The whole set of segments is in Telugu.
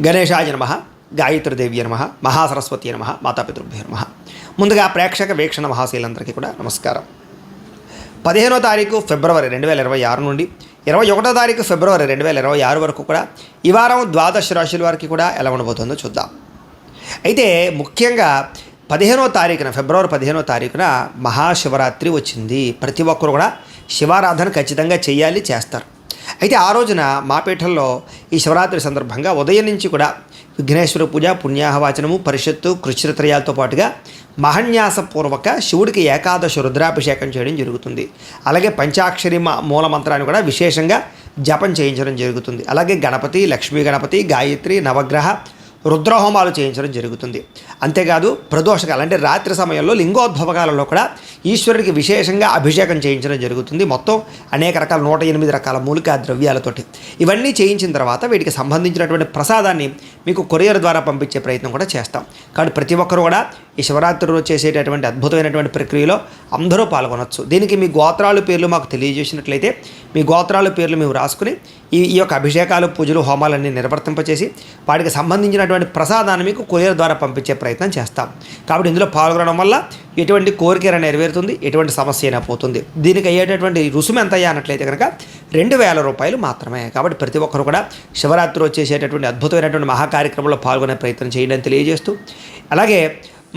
గణేశాయ నమః, గాయత్రీదేవి నమః, మహాసరస్వతి నమః, మాతాపితృభ్యో నమః. ముందుగా ప్రేక్షక వీక్షణ మహాశీలందరికీ కూడా నమస్కారం. 15వ తారీఖు ఫిబ్రవరి 2026 నుండి 21వ తారీఖు ఫిబ్రవరి 2026 వరకు కూడా ఈ వారం ద్వాదశ రాశుల వారికి కూడా ఎలా ఉండబోతుందో చూద్దాం. అయితే ముఖ్యంగా 15వ తారీఖున ఫిబ్రవరి 15వ తారీఖున మహాశివరాత్రి వచ్చింది. ప్రతి ఒక్కరు కూడా శివారాధన ఖచ్చితంగా చేయాలి, చేస్తారు. అయితే ఆ రోజున మా పీఠంలో ఈ శివరాత్రి సందర్భంగా ఉదయం నుంచి కూడా విఘ్నేశ్వర పూజ, పుణ్యాహవాచనము, పరిషత్తు, కృష్ణత్రయాలతో పాటుగా మహన్యాసపూర్వక శివుడికి ఏకాదశి రుద్రాభిషేకం చేయడం జరుగుతుంది. అలాగే పంచాక్షరి మూల మంత్రాన్ని కూడా విశేషంగా జపం చేయించడం జరుగుతుంది. అలాగే గణపతి, లక్ష్మీ గణపతి, గాయత్రి, నవగ్రహ రుద్రహోమాలు చేయించడం జరుగుతుంది. అంతేకాదు ప్రదోషకాలు అంటే రాత్రి సమయంలో లింగోద్భవకాలలో కూడా ఈశ్వరుడికి విశేషంగా అభిషేకం చేయించడం జరుగుతుంది. మొత్తం అనేక రకాల 108 రకాల మూలికా ద్రవ్యాలతోటి ఇవన్నీ చేయించిన తర్వాత వీటికి సంబంధించినటువంటి ప్రసాదాన్ని మీకు కొరియర్ ద్వారా పంపించే ప్రయత్నం కూడా చేస్తాం. కాబట్టి ప్రతి ఒక్కరు కూడా ఈ శివరాత్రి రోజు చేసేటటువంటి అద్భుతమైనటువంటి ప్రక్రియలో అందరూ పాల్గొనవచ్చు. దీనికి మీ గోత్రాల పేర్లు మాకు తెలియజేసినట్లయితే మీ గోత్రాల పేర్లు మేము రాసుకుని ఈ యొక్క అభిషేకాలు, పూజలు, హోమాలన్నీ నిర్వర్తింపచేసి వాటికి సంబంధించినటువంటి ప్రసాదాన్ని మీకు కొరియర్ ద్వారా పంపించే ప్రయత్నం చేస్తాం. కాబట్టి ఇందులో పాల్గొనడం వల్ల ఎటువంటి కోరిక నెరవేరుతుంది, ఎటువంటి సమస్య అయినా పోతుంది. దీనికి అయ్యేటటువంటి రుసుము ఎంత అయ్యా అన్నట్లయితే కనుక 2000 రూపాయలు మాత్రమే. కాబట్టి ప్రతి ఒక్కరు కూడా శివరాత్రి వచ్చేసేటటువంటి అద్భుతమైనటువంటి మహాకార్యక్రమంలో పాల్గొనే ప్రయత్నం చేయడం తెలియజేస్తూ, అలాగే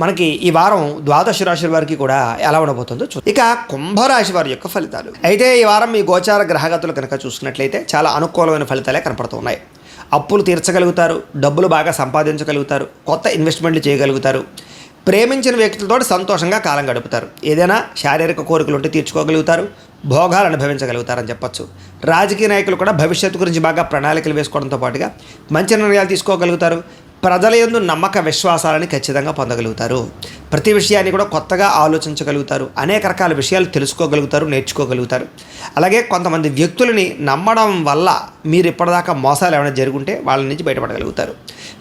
మనకి ఈ వారం ద్వాదశ రాశుల వారికి కూడా ఎలా ఉండబోతుందో చూద్దాం. ఇక కుంభరాశి వారి యొక్క ఫలితాలు. అయితే ఈ వారం మీ గోచార గ్రహగతులు కనుక చూసుకున్నట్లయితే చాలా అనుకూలమైన ఫలితాలే కనపడుతున్నాయి. అప్పులు తీర్చగలుగుతారు, డబ్బులు బాగా సంపాదించగలుగుతారు, కొత్త ఇన్వెస్ట్మెంట్లు చేయగలుగుతారు, ప్రేమించిన వ్యక్తులతో సంతోషంగా కాలం గడుపుతారు, ఏదైనా శారీరక కోరికలు ఉంటే తీర్చుకోగలుగుతారు, భోగాలు అనుభవించగలుగుతారని చెప్పచ్చు. రాజకీయ నాయకులు కూడా భవిష్యత్తు గురించి బాగా ప్రణాళికలు వేసుకోవడంతో పాటుగా మంచి నిర్ణయాలు తీసుకోగలుగుతారు. ప్రజల యందు నమ్మక విశ్వాసాలని ఖచ్చితంగా పొందగలుగుతారు. ప్రతి విషయాన్ని కూడా కొత్తగా ఆలోచించగలుగుతారు. అనేక రకాల విషయాలు తెలుసుకోగలుగుతారు, నేర్చుకోగలుగుతారు. అలాగే కొంతమంది వ్యక్తులని నమ్మడం వల్ల మీరు ఇప్పటిదాకా మోసాలు ఏమైనా జరుగుంటే వాళ్ళ నుంచి బయటపడగలుగుతారు.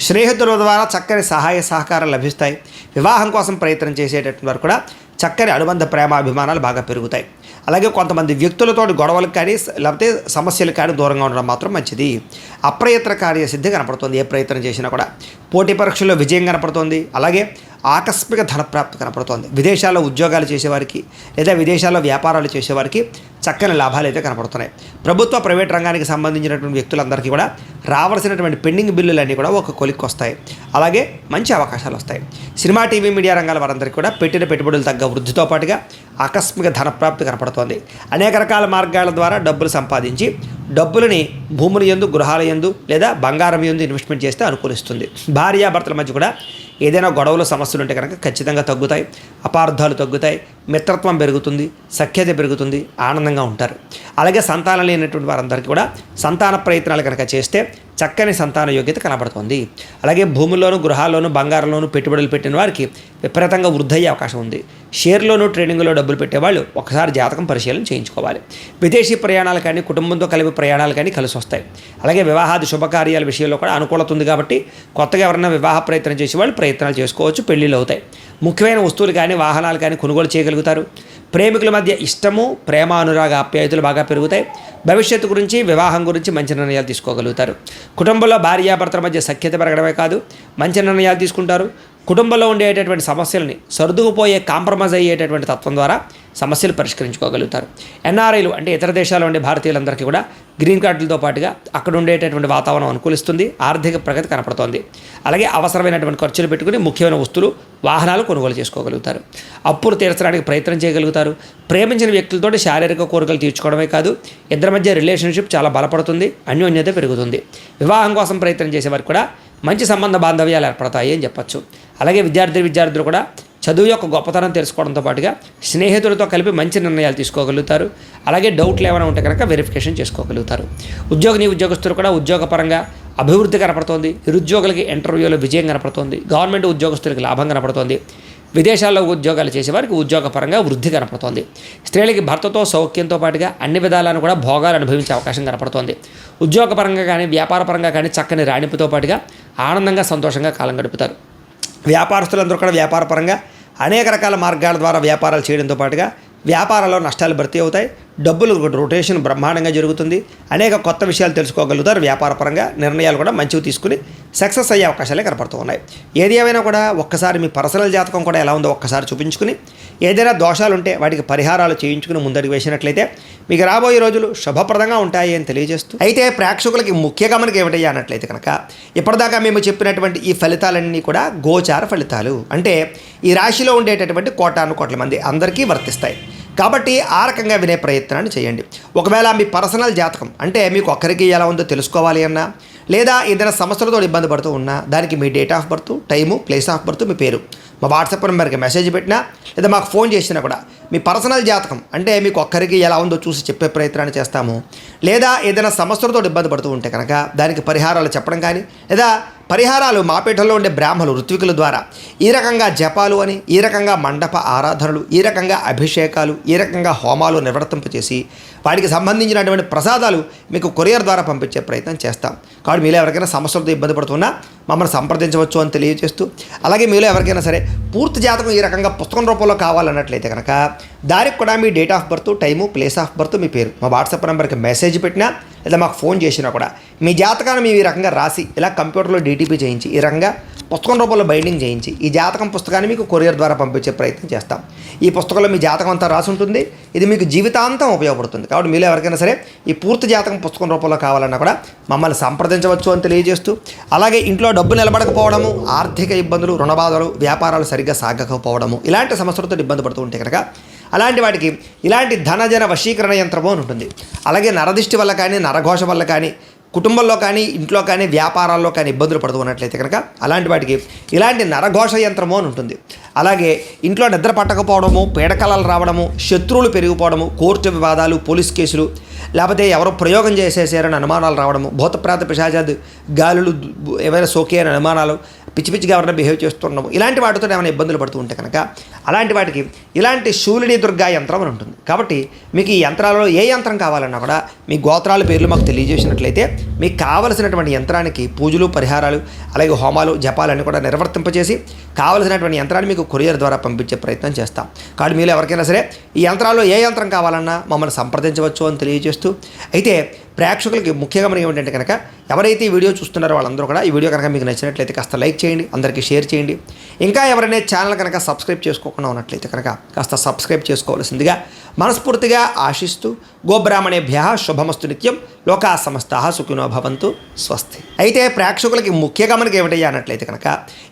స్నేహితుల ద్వారా చక్కని సహాయ సహకారాలు లభిస్తాయి. వివాహం కోసం ప్రయత్నం చేసేటటువంటి వారు కూడా చక్కని అనుబంధ ప్రేమాభిమానాలు బాగా పెరుగుతాయి. అలాగే కొంతమంది వ్యక్తులతో గొడవలకు కానీ లేకపోతే సమస్యలకు కానీ దూరంగా ఉండడం మాత్రం మంచిది. అప్రయత్న కార్యసిద్ధి కనపడుతుంది. ఏ ప్రయత్నం చేసినా కూడా పోటీ పరీక్షల్లో విజయం కనపడుతుంది. అలాగే ఆకస్మిక ధనప్రాప్తి కనపడుతోంది. విదేశాల్లో ఉద్యోగాలు చేసేవారికి లేదా విదేశాల్లో వ్యాపారాలు చేసేవారికి చక్కని లాభాలు అయితే కనపడుతున్నాయి. ప్రభుత్వ, ప్రైవేట్ రంగానికి సంబంధించినటువంటి వ్యక్తులందరికీ కూడా రావాల్సినటువంటి పెండింగ్ బిల్లులన్నీ కూడా ఒక కొలిక్కి వస్తాయి. అలాగే మంచి అవకాశాలు వస్తాయి. సినిమా, టీవీ, మీడియా రంగాల వారందరికీ కూడా పెట్టిన పెట్టుబడులు తగ్గ వృద్ధితో పాటుగా ఆకస్మిక ధనప్రాప్తి కనపడుతోంది. అనేక రకాల మార్గాల ద్వారా డబ్బులు సంపాదించి డబ్బులని భూముల యందు, గృహాల యందు లేదా బంగారం యందు ఇన్వెస్ట్మెంట్ చేస్తే అనుకూలిస్తుంది. భార్యాభర్తల మధ్య కూడా ఏదైనా గొడవలు, సమస్యలు ఉంటే కనుక ఖచ్చితంగా తగ్గుతాయి. అపార్థాలు తగ్గుతాయి, మిత్రత్వం పెరుగుతుంది, సఖ్యత పెరుగుతుంది, ఆనందంగా ఉంటారు. అలాగే సంతానం లేనటువంటి వారందరికీ కూడా సంతాన ప్రయత్నాలు కనుక చేస్తే చక్కని సంతాన యోగ్యత కనబడుతుంది. అలాగే భూముల్లోనూ, గృహాల్లోనూ, బంగారంలోనూ పెట్టుబడులు పెట్టిన వారికి విపరీతంగా వృద్ధి అయ్యే అవకాశం ఉంది. షేర్లోనూ, ట్రేడింగ్లో డబ్బులు పెట్టేవాళ్ళు ఒకసారి జాతకం పరిశీలన చేయించుకోవాలి. విదేశీ ప్రయాణాలు కానీ, కుటుంబంతో కలిపి ప్రయాణాలు కానీ కలిసి వస్తాయి. అలాగే వివాహాది శుభకార్యాల విషయంలో కూడా అనుకూలత ఉంది. కాబట్టి కొత్తగా ఎవరైనా వివాహ ప్రయత్నం చేసేవాళ్ళు ప్రయత్నాలు చేసుకోవచ్చు, పెళ్ళిళ్ళు అవుతాయి. ముఖ్యమైన వస్తువులు కానీ, వాహనాలు కానీ కొనుగోలు చేయగలుగుతారు. ప్రేమికుల మధ్య ఇష్టము, ప్రేమ, అనురాగ, ఆప్యాయతలు బాగా పెరుగుతాయి. భవిష్యత్తు గురించి, వివాహం గురించి మంచి నిర్ణయాలు తీసుకోగలుగుతారు. కుటుంబంలో భార్యాభర్తల మధ్య సఖ్యత పెరగడమే కాదు, మంచి నిర్ణయాలు తీసుకుంటారు. కుటుంబంలో ఉండేటటువంటి సమస్యలని సర్దుకుపోయే, కాంప్రమైజ్ అయ్యేటటువంటి తత్వం ద్వారా సమస్యలు పరిష్కరించుకోగలుగుతారు. ఎన్ఆర్ఐలు అంటే ఇతర దేశాల్లో ఉండే భారతీయులందరికీ కూడా గ్రీన్ కార్డులతో పాటుగా అక్కడ ఉండేటటువంటి వాతావరణం అనుకూలిస్తుంది. ఆర్థిక ప్రగతి కనపడుతోంది. అలాగే అవసరమైనటువంటి ఖర్చులు పెట్టుకుని ముఖ్యమైన వస్తువులు, వాహనాలు కొనుగోలు చేసుకోగలుగుతారు. అప్పులు తీర్చడానికి ప్రయత్నం చేయగలుగుతారు. ప్రేమించిన వ్యక్తులతో శారీరక కోరికలు తీర్చుకోవడమే కాదు, ఇద్దరి మధ్య రిలేషన్షిప్ చాలా బలపడుతుంది, అన్యోన్యత పెరుగుతుంది. వివాహం కోసం ప్రయత్నం చేసేవారికి కూడా మంచి సంబంధ బాంధవ్యాలు ఏర్పడతాయి అని చెప్పచ్చు. అలాగే విద్యార్థులు కూడా చదువు యొక్క గొప్పతనం తెలుసుకోవడంతో పాటుగా స్నేహితులతో కలిపి మంచి నిర్ణయాలు తీసుకోగలుగుతారు. అలాగే డౌట్లు ఏమైనా ఉంటే కనుక వెరిఫికేషన్ చేసుకోగలుగుతారు. ఉద్యోగస్తులు కూడా ఉద్యోగపరంగా అభివృద్ధి కనపడుతోంది. నిరుద్యోగులకి ఇంటర్వ్యూలో విజయం కనపడుతోంది. గవర్నమెంట్ ఉద్యోగస్తులకి లాభం కనపడుతోంది. విదేశాల్లో ఉద్యోగాలు చేసేవారికి ఉద్యోగపరంగా వృద్ధి కనపడుతోంది. స్త్రీలకి భర్తతో సౌఖ్యంతో పాటుగా అన్ని విధాలను కూడా భోగాలు అనుభవించే అవకాశం కనపడుతోంది. ఉద్యోగపరంగా కానీ, వ్యాపారపరంగా కానీ చక్కని రాణింపుతో పాటుగా ఆనందంగా, సంతోషంగా కాలం గడుపుతారు. వ్యాపారస్తులందరూ కూడా వ్యాపారపరంగా అనేక రకాల మార్గాల ద్వారా వ్యాపారాలు చేయడంతో పాటుగా వ్యాపారాల్లో నష్టాలు భర్తీ అవుతాయి. డబ్బులు రొటేషన్ బ్రహ్మాండంగా జరుగుతుంది. అనేక కొత్త విషయాలు తెలుసుకోగలుగుతారు. వ్యాపారపరంగా నిర్ణయాలు కూడా మంచివి తీసుకుని సక్సెస్ అయ్యే అవకాశాలే కనపడుతూ ఉన్నాయి. ఏది ఏమైనా కూడా ఒక్కసారి మీ పర్సనల్ జాతకం కూడా ఎలా ఉందో ఒక్కసారి చూపించుకుని ఏదైనా దోషాలు ఉంటే వాటికి పరిహారాలు చేయించుకుని ముందడుగు వేసినట్లయితే మీకు రాబోయే రోజులు శుభప్రదంగా ఉంటాయి అని తెలియజేస్తూ, అయితే ప్రేక్షకులకి ముఖ్య గమనిక ఏమిటయ్యా అన్నట్లయితే కనుక ఇప్పటిదాకా మేము చెప్పినటువంటి ఈ ఫలితాలన్నీ కూడా గోచార ఫలితాలు, అంటే ఈ రాశిలో ఉండేటటువంటి కోటాను కోట్ల మంది అందరికీ వర్తిస్తాయి. కాబట్టి ఆ రకంగా వినే ప్రయత్నాన్ని చేయండి. ఒకవేళ మీ పర్సనల్ జాతకం అంటే మీకు ఒక్కరికి ఎలా ఉందో తెలుసుకోవాలి అన్నా, లేదా ఏదైనా సమస్యలతో ఇబ్బంది పడుతూ ఉన్నా దానికి మీ date of birth, time, place of birth, మీ పేరు మా వాట్సాప్ నెంబర్కి మెసేజ్ పెట్టినా లేదా మాకు ఫోన్ చేసినా కూడా మీ పర్సనల్ జాతకం అంటే మీకు ఒక్కరికి ఎలా ఉందో చూసి చెప్పే ప్రయత్నాన్ని చేస్తాము. లేదా ఏదైనా సమస్యలతో ఇబ్బంది పడుతూ ఉంటే కనుక దానికి పరిహారాలు చెప్పడం కానీ, లేదా పరిహారాలు మాపేటలో ఉండే బ్రాహ్మణులు ఋత్వికుల ద్వారా ఈ రకంగా జపాలు అని, ఈ రకంగా మండప ఆరాధనలు, ఈ రకంగా అభిషేకాలు, ఈ రకంగా హోమాలు నిర్వర్తింపచేసి వాటికి సంబంధించినటువంటి ప్రసాదాలు మీకు కొరియర్ ద్వారా పంపించే ప్రయత్నం చేస్తాం. కాబట్టి మీలో ఎవరికైనా సమస్యలతో ఇబ్బంది పడుతున్నా మమ్మల్ని సంప్రదించవచ్చు అని తెలియజేస్తూ, అలాగే మీలో ఎవరికైనా సరే పూర్తి జాతకం ఈ రకంగా పుస్తకం రూపంలో కావాలన్నట్లయితే కనుక దానికి కూడా మీ date of birth, time, place of birth, మీ పేరు మా వాట్సాప్ నెంబర్కి మెసేజ్ పెట్టినా లేదా మాకు ఫోన్ చేసినా కూడా మీ జాతకాన్ని మేము ఈ రకంగా రాసి ఇలా కంప్యూటర్లో డీటీపీ చేయించి ఈ రకంగా పుస్తకం రూపంలో బైండింగ్ చేయించి ఈ జాతకం పుస్తకాన్ని మీకు కొరియర్ ద్వారా పంపించే ప్రయత్నం చేస్తాం. ఈ పుస్తకంలో మీ జాతకం అంతా రాసి ఉంటుంది. ఇది మీకు జీవితాంతం ఉపయోగపడుతుంది. కాబట్టి మీలో ఎవరికైనా సరే ఈ పూర్తి జాతకం పుస్తకం రూపంలో కావాలన్నా కూడా మమ్మల్ని సంప్రదించవచ్చు అని తెలియజేస్తూ, అలాగే ఇంట్లో డబ్బు నిలబడకపోవడము, ఆర్థిక ఇబ్బందులు, రుణబాధలు, వ్యాపారాలు సరిగ్గా సాగకపోవడము, ఇలాంటి సమస్యలతో ఇబ్బంది పడుతూ ఉంటే కనుక అలాంటి వాటికి ఇలాంటి ధనజన వశీకరణ యంత్రము అని ఉంటుంది. అలాగే నరదిష్టి వల్ల కానీ, నరఘోష వల్ల కానీ, కుటుంబంలో కానీ, ఇంట్లో కానీ, వ్యాపారాల్లో కానీ ఇబ్బందులు పడుతూ ఉన్నట్లయితే కనుక అలాంటి వాటికి ఇలాంటి నరఘోష యంత్రము అని ఉంటుంది. అలాగే ఇంట్లో నిద్ర పట్టకపోవడము, పీడకలలు రావడము, శత్రువులు పెరిగిపోవడము, కోర్టు వివాదాలు, పోలీస్ కేసులు, లేకపోతే ఎవరో ప్రయోగం చేసేసారని అనుమానాలు రావడము, భూతప్రాత పిశాచాలు, గాలులు ఏవైనా సోకే అని అనుమానాలు, పిచ్చి పిచ్చిగా ఎవరైనా బిహేవ్ చేస్తుండము, ఇలాంటి వాటితో ఏమైనా ఇబ్బందులు పడుతూ ఉంటే కనుక అలాంటి వాటికి ఇలాంటి శూలిని దుర్గా యంత్రం అని ఉంటుంది. కాబట్టి మీకు ఈ యంత్రాలలో ఏ యంత్రం కావాలన్నా కూడా మీ గోత్రాల పేర్లు మాకు తెలియజేసినట్లయితే మీకు కావలసినటువంటి యంత్రానికి పూజలు, పరిహారాలు, అలాగే హోమాలు, జపాలన్నీ కూడా నిర్వర్తింపచేసి కావలసినటువంటి యంత్రాన్ని మీకు కొరియర్ ద్వారా పంపించే ప్రయత్నం చేస్తాం. కాబట్టి మీరు ఎవరికైనా సరే ఈ యంత్రాల్లో ఏ యంత్రం కావాలన్నా మమ్మల్ని సంప్రదించవచ్చు అని తెలియజేస్తూ, అయితే ప్రేక్షకులకి ముఖ్యంగా మనకి ఏమిటంటే కనుక ఎవరైతే ఈ వీడియో చూస్తున్నారో వాళ్ళందరూ కూడా ఈ వీడియో కనుక మీకు నచ్చినట్లయితే కాస్త లైక్ చేయండి, అందరికీ షేర్ చేయండి. ఇంకా ఎవరైనా ఛానల్ కనుక సబ్స్క్రైబ్ చేసుకోకుండా ఉన్నట్లయితే కనుక కాస్త సబ్స్క్రైబ్ చేసుకోవాల్సిందిగా మనస్ఫూర్తిగా ఆశిస్తూ, గోబ్రాహ్మణేభ్యః శుభమస్తు నిత్యం, లోకా సమస్తాః సుఖినో భవంతు, స్వస్తి. అయితే ప్రేక్షకులకి ముఖ్య గమనిక ఏమిటయ్యా అన్నట్లయితే కనుక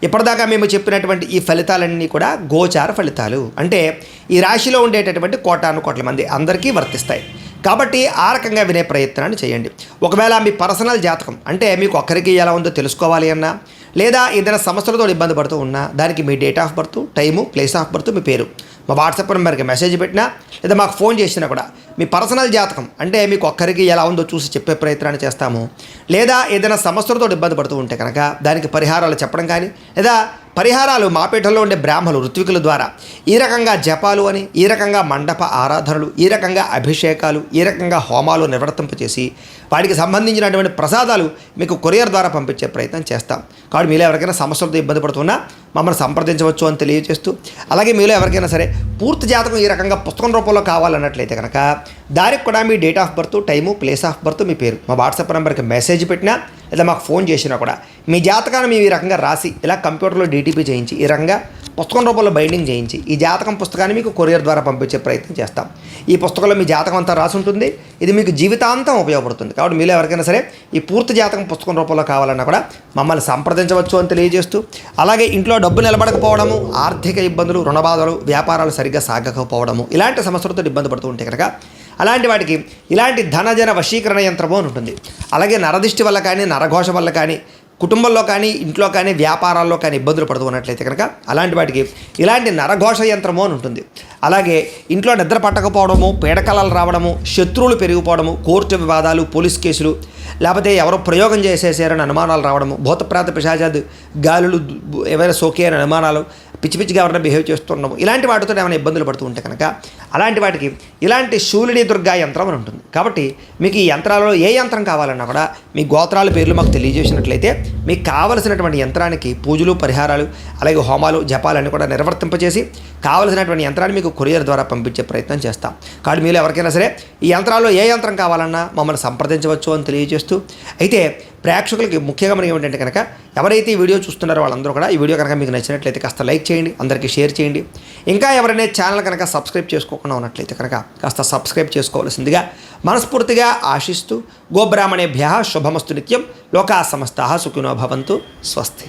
ఇప్పటిదాకా మేము చెప్పినటువంటి ఈ ఫలితాలన్నీ కూడా గోచార ఫలితాలు, అంటే ఈ రాశిలో ఉండేటటువంటి కోటాను కోట్ల మంది అందరికీ వర్తిస్తాయి. కాబట్టి ఆ రకంగా వినే ప్రయత్నాన్ని చేయండి. ఒకవేళ మీ పర్సనల్ జాతకం అంటే మీకు ఒక్కరికి ఎలా ఉందో తెలుసుకోవాలి అన్నా, లేదా ఏదైనా సమస్యలతో ఇబ్బంది పడుతూ ఉన్నా దానికి మీ date of birth, time, place of birth, మీ పేరు మా వాట్సాప్ నెంబర్కి మెసేజ్ పెట్టినా లేదా మాకు ఫోన్ చేసినా కూడా మీ పర్సనల్ జాతకం అంటే మీకు ఒక్కరికి ఎలా ఉందో చూసి చెప్పే ప్రయత్నాన్ని చేస్తాము. లేదా ఏదైనా సమస్యలతో ఇబ్బంది పడుతూ ఉంటే కనుక దానికి పరిహారాలు చెప్పడం కానీ, లేదా పరిహారాలు మాపేటలో ఉండే బ్రాహ్మణులు ఋత్వికుల ద్వారా ఈ రకంగా జపాలు అని, ఈ రకంగా మండప ఆరాధనలు, ఈ రకంగా అభిషేకాలు, ఈ రకంగా హోమాలు నిర్వర్తింపచేసి వాటికి సంబంధించినటువంటి ప్రసాదాలు మీకు కొరియర్ ద్వారా పంపించే ప్రయత్నం చేస్తాం. కాబట్టి మీలో ఎవరికైనా సమస్యలతో ఇబ్బంది పడుతున్నా మమ్మల్ని సంప్రదించవచ్చు అని తెలియజేస్తూ, అలాగే మీలో ఎవరికైనా సరే పూర్తి జాతకం ఈ రకంగా పుస్తకం రూపంలో కావాలన్నట్లయితే కనుక దానికి కూడా మీ date of birth, time, place of birth, మీ పేరు మా వాట్సాప్ నెంబర్కి మెసేజ్ పెట్టినా లేదా మాకు ఫోన్ చేసినా కూడా మీ జాతకాన్ని మేము ఈ రకంగా రాసి ఇలా కంప్యూటర్లో డీటీపీ చేయించి ఈ రకంగా పుస్తకం రూపంలో బైండింగ్ చేయించి ఈ జాతకం పుస్తకాన్ని మీకు కొరియర్ ద్వారా పంపించే ప్రయత్నం చేస్తాం. ఈ పుస్తకంలో మీ జాతకం అంతా రాసి ఉంటుంది. ఇది మీకు జీవితాంతం ఉపయోగపడుతుంది. కాబట్టి మీలో ఎవరికైనా సరే ఈ పూర్తి జాతకం పుస్తకం రూపంలో కావాలన్నా కూడా మమ్మల్ని సంప్రదించవచ్చు అని తెలియజేస్తూ, అలాగే ఇంట్లో డబ్బు నిలబడకపోవడము, ఆర్థిక ఇబ్బందులు, రుణబాధలు, వ్యాపారాలు సరిగ్గా సాగకపోవడము, ఇలాంటి సమస్యలతో ఇబ్బంది పడుతూ ఉంటే కనుక అలాంటి వాటికి ఇలాంటి ధనజన వశీకరణ యంత్రము అని ఉంటుంది. అలాగే నరదిష్టి వల్ల కానీ, నరఘోష వల్ల కానీ, కుటుంబంలో కానీ, ఇంట్లో కానీ, వ్యాపారాల్లో కానీ ఇబ్బందులు పడుతూ ఉన్నట్లయితే కనుక అలాంటి వాటికి ఇలాంటి నరఘోష యంత్రము అని ఉంటుంది. అలాగే ఇంట్లో నిద్ర పట్టకపోవడము, పీడకలలు రావడము, శత్రువులు పెరిగిపోవడము, కోర్టు వివాదాలు, పోలీస్ కేసులు, లేకపోతే ఎవరో ప్రయోగం చేసేసారని అనుమానాలు రావడము, భూతప్రాత పిశాచాలు, గాలులు ఏవైనా సోకే అని అనుమానాలు, పిచ్చి పిచ్చిగా ఎవరైనా బిహేవ్ చేస్తుండము, ఇలాంటి వాటితో ఏమైనా ఇబ్బందులు పడుతూ ఉంటే కనుక అలాంటి వాటికి ఇలాంటి శూలిని దుర్గా యంత్రం అని ఉంటుంది. కాబట్టి మీకు ఈ యంత్రాలలో ఏ యంత్రం కావాలన్నా కూడా మీ గోత్రాల పేర్లు మాకు తెలియజేసినట్లయితే మీకు కావలసినటువంటి యంత్రానికి పూజలు, పరిహారాలు, అలాగే హోమాలు, జపాలన్నీ కూడా నిర్వర్తింపచేసి కావలసినటువంటి యంత్రాన్ని మీకు కొరియర్ ద్వారా పంపించే ప్రయత్నం చేస్తాం. కాబట్టి మీరు ఎవరికైనా సరే ఈ యంత్రాల్లో ఏ యంత్రం కావాలన్నా మమ్మల్ని సంప్రదించవచ్చు అని తెలియజేస్తూ, అయితే ప్రేక్షకులకి ముఖ్యంగా మనకి ఏమిటంటే కనుక ఎవరైతే ఈ వీడియో చూస్తున్నారో వాళ్ళందరూ కూడా ఈ వీడియో కనుక మీకు నచ్చినట్లయితే కాస్త లైక్ చేయండి, అందరికీ షేర్ చేయండి. ఇంకా ఎవరైనా ఛానల్ కనుక సబ్స్క్రైబ్ చేసుకోకుండా ఉన్నట్లయితే కనుక కాస్త సబ్స్క్రైబ్ చేసుకోవాల్సిందిగా మనస్ఫూర్తిగా ఆశిస్తూ, గోబ్రాహ్మణేభ్యः శుభమస్తు నిత్యం, లోకా సమస్తాః సుఖినో భవంతు, స్వస్తి.